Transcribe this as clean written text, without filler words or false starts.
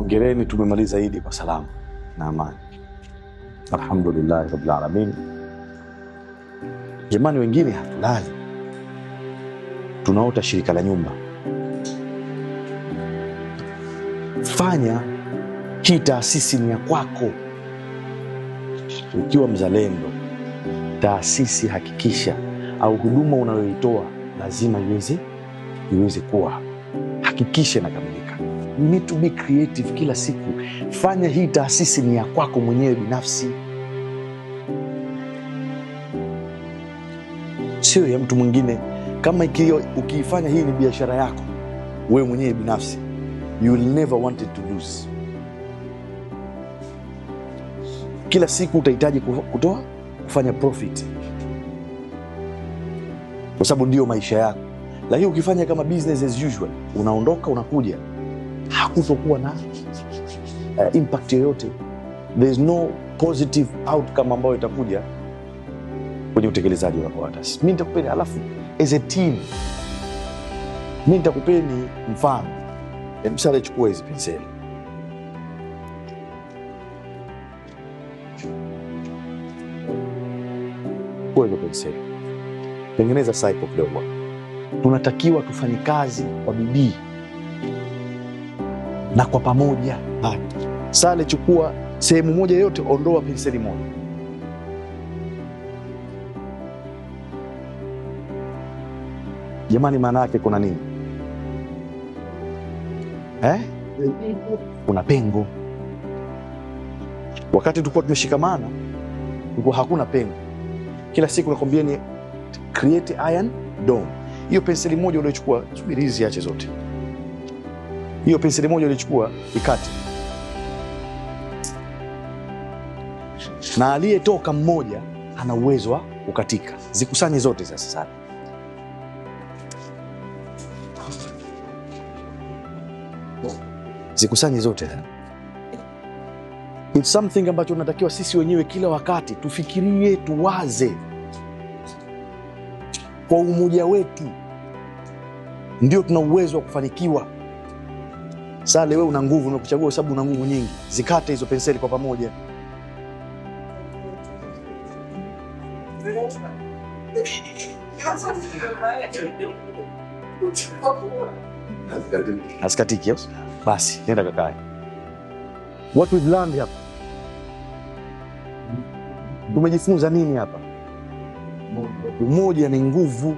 Hongereni, tumemaliza Idi kwa salama na amani. Alhamdulillah rabbil alamin. Jamani, wengine hatulali, tunaota shirika la nyumba. Fanya hii taasisi ni ya kwako. Ukiwa mzalendo, taasisi hakikisha au huduma unayoitoa lazima iweze kuwa, hakikisha inakamilika. You need to be creative kila siku. Fanya hii taasisi ni ya kwako mwenyewe binafsi, sio ya mtu mwingine. Kama ukiifanya hii ni biashara yako wewe mwenyewe binafsi, you will never want it to lose. Kila siku utahitaji kufanya profit, kwa sababu ndio maisha yako. Lakini ukifanya kama business as usual, unaondoka unakuja, hakutokuwa na impact yoyote. There is no positive outcome ambayo itakuja kwenye utekelezaji wa taasisi. Mimi nitakupeni, alafu as a team mimi nitakupeni mfano. Msale, chukua hizi penseli. Kwa hiyo penseli, tengeneza cycle kidogo. Tunatakiwa tufanye kazi kwa bidii na kwa pamoja. Sale, chukua sehemu moja yote, ondoa penseli moja. Jamani, maana yake kuna nini? Kuna pengo. Wakati tulikuwa tumeshikamana, kulikuwa hakuna pengo. Kila siku nakwambia ni create iron dome. Hiyo penseli moja uliochukua, subiri hizi ziache zote. Hiyo penseli moja uliochukua ikate, na aliyetoka mmoja ana uwezo wa kukatika. Zikusanye zote sasa sana. Zikusanye zote. It's something ambacho tunatakiwa sisi wenyewe kila wakati tufikirie, tuwaze kwa umoja wetu, ndio tuna uwezo wa kufanikiwa. Sale, wewe una nguvu, nimekuchagua sababu una nguvu nyingi. Zikate hizo penseli kwa pamoja. Askatiki, basi nenda kakae. What we've learned hapa, tumejifunza nini hapa? Umoja ni nguvu.